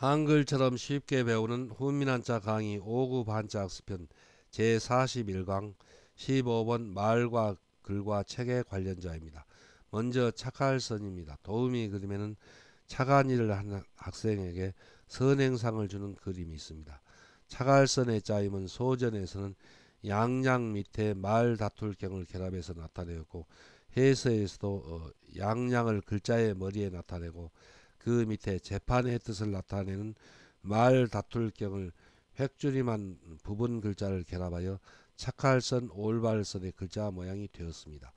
한글처럼 쉽게 배우는 훈민한자 강의 5급 한자 학습편 제41강 15번 말과 글과 책의 관련자입니다. 먼저 착할선입니다. 도우미 그림에는 착한 일을 하는 학생에게 선행상을 주는 그림이 있습니다. 착할선의 짜임은 소전에서는 양양 밑에 말 다툴 경을 결합해서 나타내었고, 해서에서도 양양을 글자의 머리에 나타내고, 그 밑에 재판의 뜻을 나타내는 말 다툴 경을 획줄임한 부분 글자를 결합하여 착할선 올발선의 글자 모양이 되었습니다.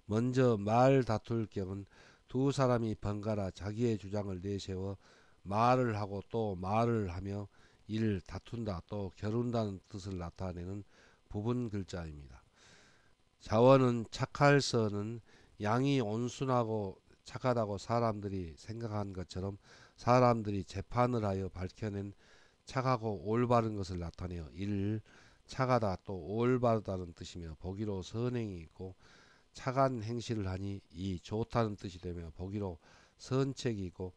먼저 말 다툴 경은 두 사람이 번갈아 자기의 주장을 내세워 말을 하고 또 말을 하며 이를 다툰다 또 겨룬다는 뜻을 나타내는 부분 글자입니다. 자원은 착할서는 양이 온순하고 착하다고 사람들이 생각한 것처럼 사람들이 재판을 하여 밝혀낸 착하고 올바른 것을 나타내어 이를 착하다 또 올바르다는 뜻이며 보기로 선행이 있고, 착한 행실을 하니 이 좋다는 뜻이 되며 보기로 선책이 있고,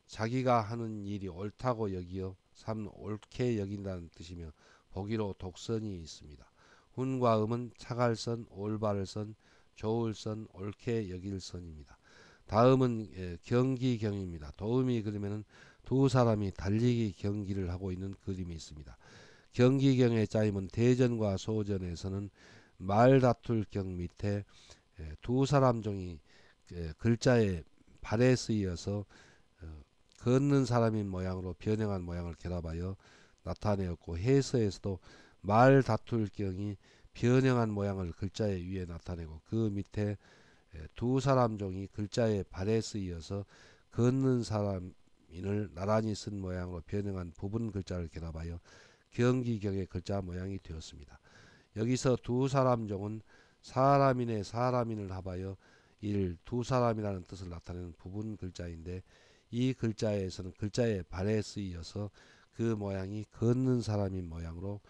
자기가 하는 일이 옳다고 여기어 삼 옳게 여긴다는 뜻이며 보기로 독선이 있습니다. 훈과 음은 착할선, 올바를선, 좋을선, 옳게 여길선입니다. 다음은 경기경입니다. 도우미 그림에는 두 사람이 달리기 경기를 하고 있는 그림이 있습니다. 경기경의 짜임은 대전과 소전에서는 말다툴 경 밑에 두 사람 종이 글자에 발에 쓰여서 걷는 사람인 모양으로 변형한 모양을 결합하여 나타내었고, 해서에서도 말 다툴 경이 변형한 모양을 글자의 위에 나타내고, 그 밑에 두 사람 종이 글자의 발에 쓰여서 걷는 사람인을 나란히 쓴 모양으로 변형한 부분 글자를 결합하여 경기경의 글자 모양이 되었습니다. 여기서 두 사람 종은 사람인의 사람인을 합하여 일 두 사람이라는 뜻을 나타내는 부분 글자인데, 이 글자에서는 글자의 발에 쓰여서 그 모양이 걷는 사람인 모양으로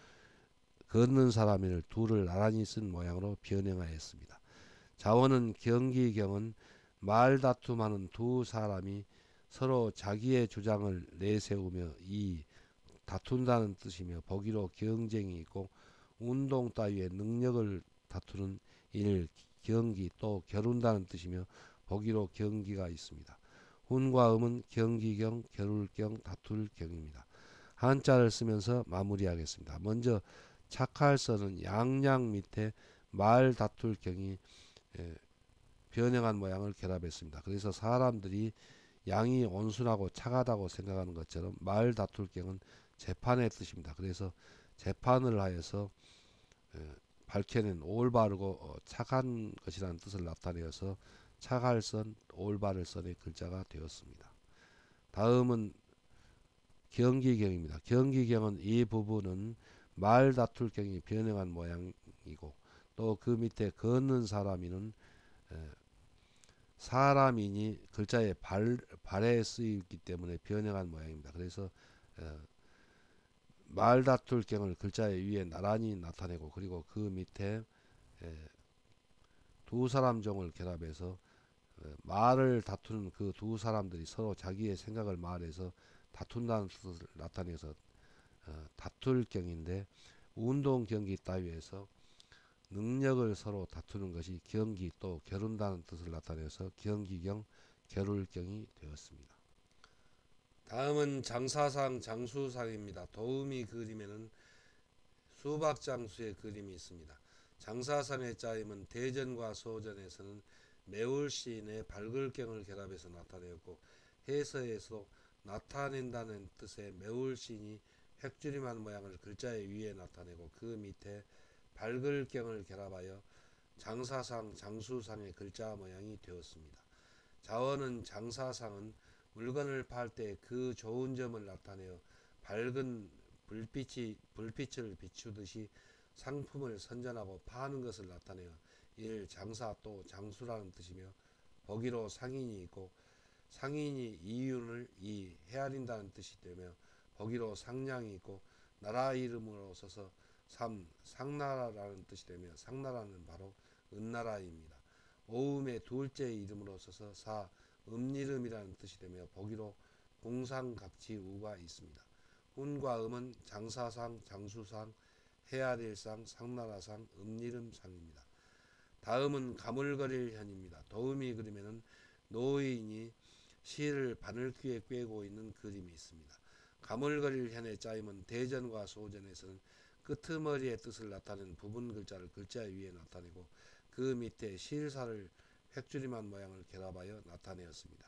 걷는 사람인을 둘을 나란히 쓴 모양으로 변형하였습니다. 자원은 경기경은 말다툼하는 두 사람이 서로 자기의 주장을 내세우며 이 다툰다는 뜻이며 보기로 경쟁이 있고, 운동 따위의 능력을 다투는 일 경기 또 겨룬다는 뜻이며 보기로 경기가 있습니다. 훈과 음은 경기경, 겨룰경, 다툴경입니다. 한자를 쓰면서 마무리하겠습니다. 먼저 착할서는 양양 밑에 말 다툴경이 변형한 모양을 결합했습니다. 그래서 사람들이 양이 온순하고 착하다고 생각하는 것처럼 말 다툴 경은 재판의 뜻입니다. 그래서 재판을 하여서 밝혀낸 올바르고 착한 것이라는 뜻을 나타내어서 착할선, 올바를선의 글자가 되었습니다. 다음은 경기경입니다. 경기경은 이 부분은 말 다툴 경이 변형한 모양이고, 또 그 밑에 걷는 사람이는 사람이니 글자에 발에 쓰이기 때문에 변형한 모양입니다. 그래서 말다툴 경을 글자의 위에 나란히 나타내고, 그리고 그 밑에 두 사람 종을 결합해서 말을 다투는 그 두 사람들이 서로 자기의 생각을 말해서 다툰다는 뜻을 나타내서 다툴 경인데, 운동 경기 따위에서 능력을 서로 다투는 것이 경기 또 겨룬다는 뜻을 나타내서 경기경, 겨룰경이 되었습니다. 다음은 장사상, 장수상입니다. 도우미 그림에는 수박장수의 그림이 있습니다. 장사상의 짜임은 대전과 소전에서는 매울시인의 발글경을 결합해서 나타내었고, 해서에서 나타낸다는 뜻의 매울시인이 획줄임한 모양을 글자의 위에 나타내고, 그 밑에 발글경을 결합하여 장사상, 장수상의 글자 모양이 되었습니다. 자원은 장사상은 물건을 팔 때 그 좋은 점을 나타내어 밝은 불빛을 비추듯이 상품을 선전하고 파는 것을 나타내어 이를 장사 또 장수라는 뜻이며 보기로 상인이 있고, 상인이 이윤을 헤아린다는 뜻이 되며 보기로 상량이 있고, 나라 이름으로 써서 상나라라는 뜻이 되며 상나라는 바로 은나라입니다. 오음의 둘째 이름으로 써서 음리름이라는 뜻이 되며 보기로 공상각지우가 있습니다. 훈과 음은 장사상, 장수상, 해야 될 상, 상나라상, 음리름상입니다. 다음은 가물거릴 현입니다. 도움이 그림에는 노인이 실을 바늘귀에 꿰고 있는 그림이 있습니다. 가물거릴 현의 짜임은 대전과 소전에서는 끄트머리의 뜻을 나타내는 부분 글자를 글자 위에 나타내고 그 밑에 실사를 획줄임한 모양을 결합하여 나타내었습니다.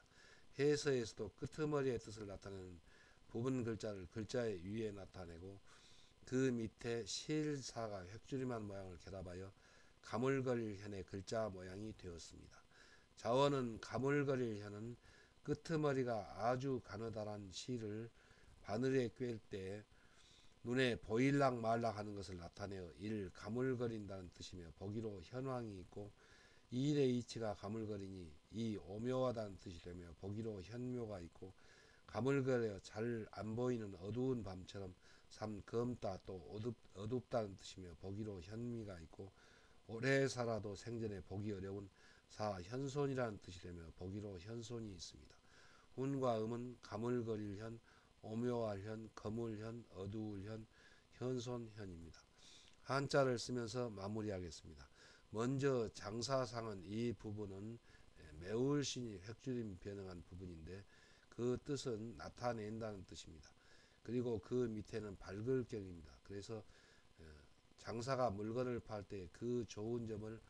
해서에서도 끄트머리의 뜻을 나타내는 부분 글자를 글자 위에 나타내고 그 밑에 실사가 획줄임한 모양을 결합하여 가물거릴 현의 글자 모양이 되었습니다. 자원은 가물거릴 현은 끄트머리가 아주 가느다란 실을 바늘에 꿰을 때 눈에 보일락 말락 하는 것을 나타내어 이를 가물거린다는 뜻이며 보기로 현황이 있고 이 일의 이치가 가물거리니 이 오묘하다는 뜻이 되며 보기로 현묘가 있고 가물거려 잘 안 보이는 어두운 밤처럼 삼 검다 또 어둡다는 뜻이며 보기로 현미가 있고 오래 살아도 생전에 보기 어려운 사 현손이라는 뜻이 되며 보기로 현손이 있습니다. 훈과 음은 가물거릴 현, 오묘할 현, 거물 현, 어두울 현, 현손 현입니다. 한자를 쓰면서 마무리하겠습니다. 먼저 장사상은 이 부분은 매울신이 획줄임 변형한 부분인데 그 뜻은 나타낸다는 뜻입니다. 그리고 그 밑에는 밝을 경입니다. 그래서 장사가 물건을 팔 때 그 좋은 점을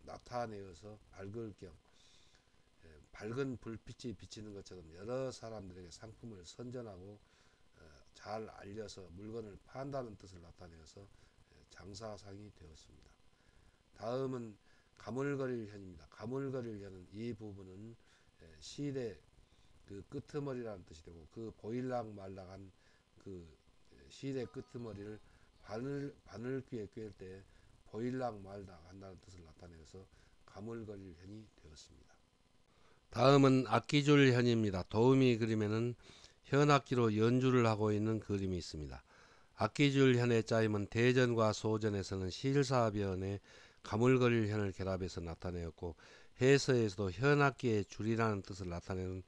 나타내어서 밝을 경, 밝은 불빛이 비치는 것처럼 여러 사람들에게 상품을 선전하고 잘 알려서 물건을 판다는 뜻을 나타내어서 장사상이 되었습니다. 다음은 가물거릴 현입니다. 가물거릴 현은 이 부분은 실의 그 끄트머리라는 뜻이 되고 그 보일락 말락한 그 실의 끄트머리를 바늘귀에 꿰을 때 보일락 말락 한다는 뜻을 나타내서 가물거릴 현이 되었습니다. 다음은 악기줄 현입니다. 도우미 그림에는 현악기로 연주를 하고 있는 그림이 있습니다. 악기줄 현의 짜임은 대전과 소전에서는 실사변에 가물거릴 현을 결합해서 나타내었고 해서에서도 현악기의 줄이라는 뜻을 나타내는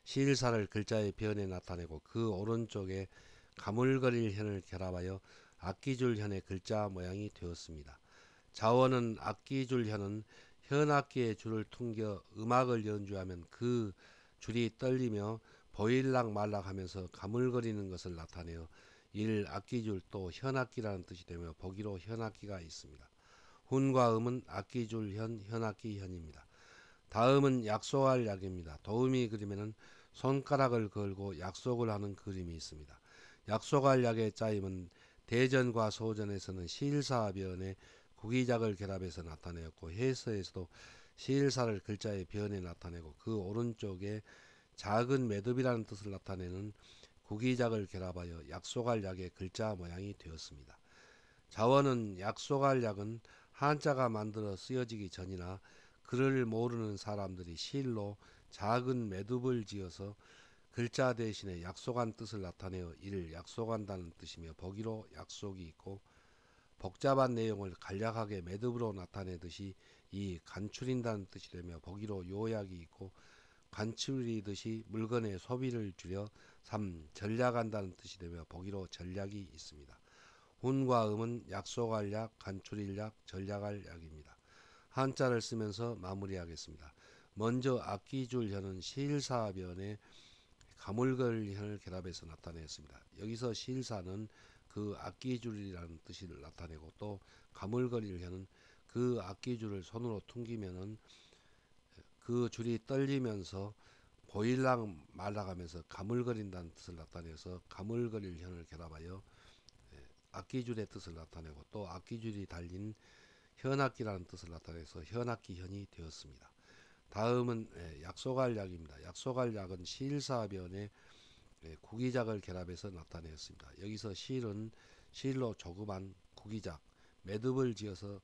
실사를 글자의 변에 나타내고 그 오른쪽에 가물거릴 현을 결합하여 악기줄 현의 글자 모양이 되었습니다. 자원은 악기줄 현은 현악기의 줄을 퉁겨 음악을 연주하면 그 줄이 떨리며 보일락 말락 하면서 가물거리는 것을 나타내어 일 악기줄 또 현악기라는 뜻이 되며 보기로 현악기가 있습니다. 훈과 음은 악기줄 현, 현악기 현입니다. 다음은 약속할 약입니다. 도우미 그림에는 손가락을 걸고 약속을 하는 그림이 있습니다. 약속할 약의 짜임은 대전과 소전에서는 실사변에 구기작을 결합해서 나타내었고 해서에서도 실사를 글자의 변에 나타내고 그 오른쪽에 작은 매듭이라는 뜻을 나타내는 구기작을 결합하여 약속할 약의 글자 모양이 되었습니다. 자원은 약속할 약은 한자가 만들어 쓰여지기 전이나 글을 모르는 사람들이 실로 작은 매듭을 지어서 글자 대신에 약속한 뜻을 나타내어 이를 약속한다는 뜻이며 보기로 약속이 있고 복잡한 내용을 간략하게 매듭으로 나타내듯이 이 간추린다는 뜻이 되며 보기로 요약이 있고 간추리듯이 물건의 소비를 줄여 3. 전략한다는 뜻이 되며 보기로 전략이 있습니다. 훈과 음은 약속할 약, 간추릴 약, 전략할 약입니다. 한자를 쓰면서 마무리하겠습니다. 먼저 악기줄 현은 실사변에 가물걸 현을 결합해서 나타냈습니다. 여기서 실사는 그 악기줄이라는 뜻을 나타내고 또 가물거릴 현은 그 악기줄을 손으로 퉁기면은 그 줄이 떨리면서 보일락 말락하면서 가물거린다는 뜻을 나타내서 가물거릴 현을 결합하여 악기줄의 뜻을 나타내고 또 악기줄이 달린 현악기라는 뜻을 나타내서 현악기 현이 되었습니다. 다음은 약속할 약입니다. 약속할 약은 실사변에 구기작을 결합해서 나타내었습니다. 여기서 실은 실로 조그만 구기작, 매듭을 지어서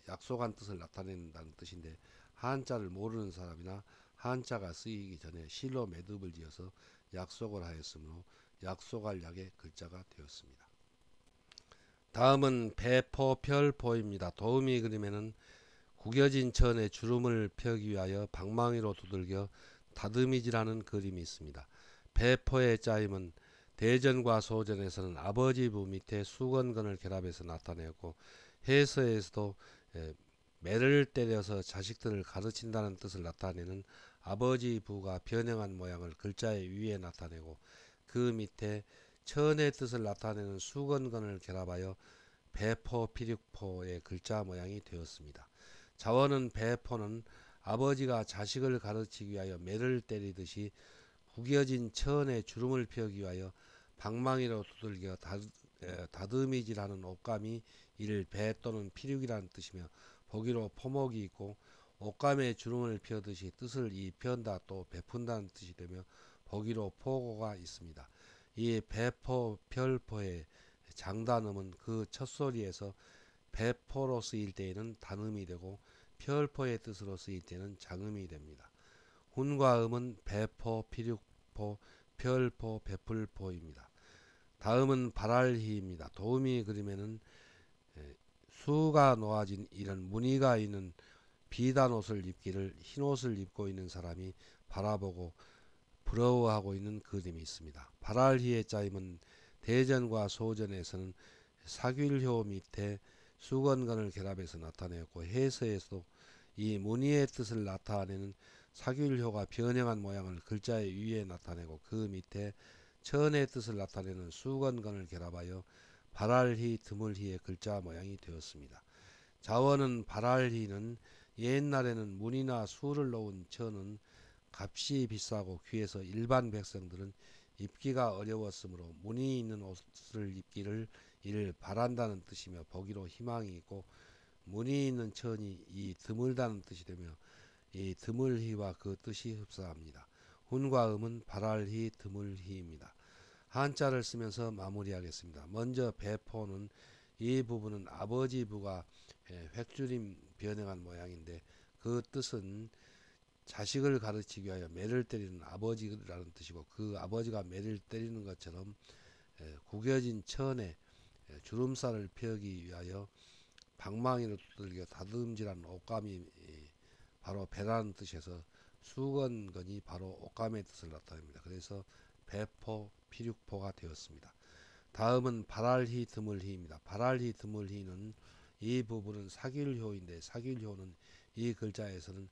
약속한 뜻을 나타낸다는 뜻인데 한자를 모르는 사람이나 한자가 쓰이기 전에 실로 매듭을 지어서 약속을 하였으므로 약속할 약의 글자가 되었습니다. 다음은 배포별포입니다. 도우미 그림에는 구겨진 천에 주름을 펴기 위하여 방망이로 두들겨 다듬이지라는 그림이 있습니다. 배포의 짜임은 대전과 소전에서는 아버지 부 밑에 수건근을 결합해서 나타내고 해서에서도 매를 때려서 자식들을 가르친다는 뜻을 나타내는 아버지 부가 변형한 모양을 글자의 위에 나타내고 그 밑에 천의 뜻을 나타내는 수건근을 결합하여 배포 피륙포의 글자 모양이 되었습니다. 자원은 배포는 아버지가 자식을 가르치기 위하여 매를 때리듯이 구겨진 천에 주름을 펴기 위하여 방망이로 두들겨 다듬이질하는 옷감이 이를 배 또는 피륙이라는 뜻이며 보기로 포목이 있고 옷감에 주름을 펴듯이 뜻을 입힌다 또 베푼다는 뜻이 되며 보기로 포고가 있습니다. 이 배포 별포의 장단음은 그 첫소리에서 배포로 쓰일 때에는 단음이 되고 별포의 뜻으로 쓰일 때는 장음이 됩니다. 훈과 음은 배포, 피륙포, 별포, 베풀포입니다. 다음은 발알희입니다. 도우미 그림에는 수가 놓아진 이런 무늬가 있는 비단 옷을 입기를 흰 옷을 입고 있는 사람이 바라보고 부러워하고 있는 그림이 있습니다. 발알희의 짜임은 대전과 소전에서는 사귤효 밑에 수건근을 결합해서 나타내었고 해서에서도 이 무늬의 뜻을 나타내는 사귤효가 변형한 모양을 글자의 위에 나타내고 그 밑에 천의 뜻을 나타내는 수건근을 결합하여 발알희 드물희의 글자 모양이 되었습니다. 자원은 발알희는 옛날에는 문이나 수를 놓은 천은 값이 비싸고 귀해서 일반 백성들은 입기가 어려웠으므로 무늬 있는 옷을 입기를 이를 바란다는 뜻이며 보기로 희망이 있고 무늬 있는 천이 이 드물다는 뜻이 되며 이 드물희와 그 뜻이 흡사합니다. 훈과 음은 발알희 드물희입니다. 한자를 쓰면서 마무리하겠습니다. 먼저 배포는 이 부분은 아버지 부가 획줄임 변형한 모양인데 그 뜻은 자식을 가르치기 위하여 매를 때리는 아버지라는 뜻이고 그 아버지가 매를 때리는 것처럼 구겨진 천에 주름살을 펴기 위하여 방망이로 두들겨 다듬질하는 옷감이 바로 배라는 뜻에서 수건건이 바로 옷감의 뜻을 나타냅니다. 그래서 배포, 피륙포가 되었습니다. 다음은 발알희 드물희입니다. 발알희 드물희는 이 부분은 사귤효인데 사귤효는 이 글자에서는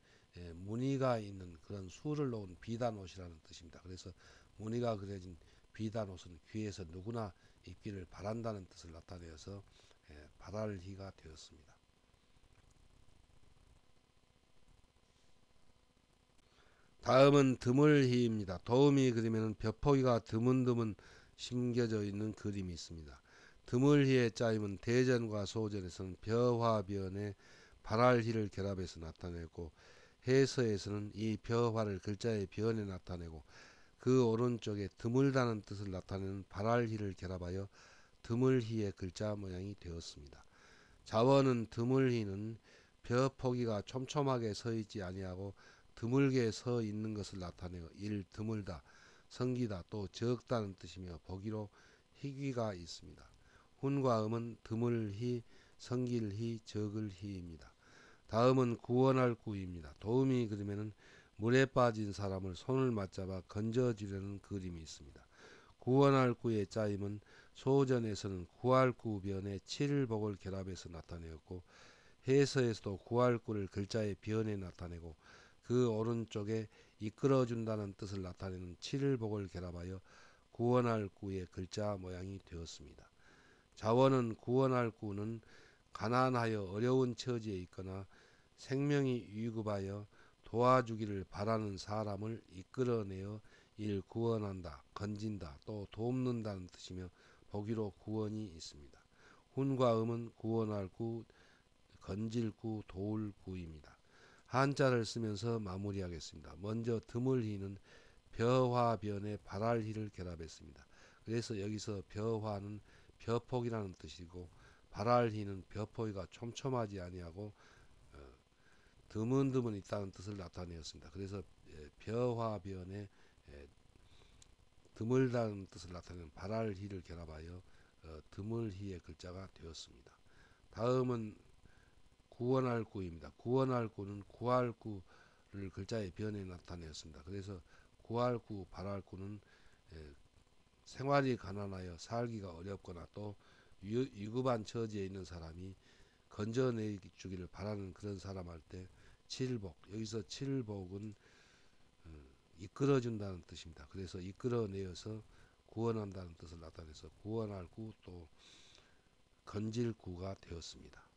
무늬가 있는 그런 수를 놓은 비단옷이라는 뜻입니다. 그래서 무늬가 그려진 비단옷은 귀에서 누구나 입기를 바란다는 뜻을 나타내어서 발알희가 되었습니다. 다음은 드물희입니다. 도우미 그림에는 벼포기가 드문드문 심겨져 있는 그림이 있습니다. 드물희의 짜임은 대전과 소전에서는 벼화변에 발알희를 결합해서 나타내고 해서에서는 이 벼화를 글자의 변에 나타내고 그 오른쪽에 드물다는 뜻을 나타내는 발알희를 결합하여 드물희의 글자 모양이 되었습니다. 자원은 드물희는 벼포기가 촘촘하게 서 있지 아니하고 드물게 서 있는 것을 나타내어 일 드물다, 성기다, 또 적다는 뜻이며 보기로 희귀가 있습니다. 훈과 음은 드물희, 성길희, 적을희입니다. 다음은 구원할 구입니다. 도우미 그림에는 물에 빠진 사람을 손을 맞잡아 건져주려는 그림이 있습니다. 구원할 구의 짜임은 소전에서는 구할 구변에 칠복을 결합해서 나타내었고 해서에서도 구할 구를 글자의 변에 나타내고 그 오른쪽에 이끌어준다는 뜻을 나타내는 칠복을 결합하여 구원할 구의 글자 모양이 되었습니다. 자원은 구원할 구는 가난하여 어려운 처지에 있거나 생명이 위급하여 도와주기를 바라는 사람을 이끌어내어 일 구원한다, 건진다, 또 돕는다는 뜻이며 보기로 구원이 있습니다. 훈과 음은 구원할 구, 건질 구, 도울 구입니다. 한자를 쓰면서 마무리하겠습니다. 먼저 드물희는 벼화변에 발알희를 결합했습니다. 그래서 여기서 벼화는 벼폭이라는 뜻이고 발알희는 벼포기가 촘촘하지 아니하고 드문드문 있다는 뜻을 나타내었습니다. 그래서 벼화변에 드물다는 뜻을 나타내는 발알희를 결합하여 드물희의 글자가 되었습니다. 다음은 구원할 구입니다. 구원할 구는 구할 구 글자의 변에 나타내었습니다. 그래서 구할 구, 바랄 구는 생활이 가난하여 살기가 어렵거나 또 위급한 처지에 있는 사람이 건져내주기를 바라는 그런 사람 할 때 칠복, 여기서 칠복은 이끌어준다는 뜻입니다. 그래서 이끌어내어서 구원한다는 뜻을 나타내서 구원할 구 또 건질 구가 되었습니다.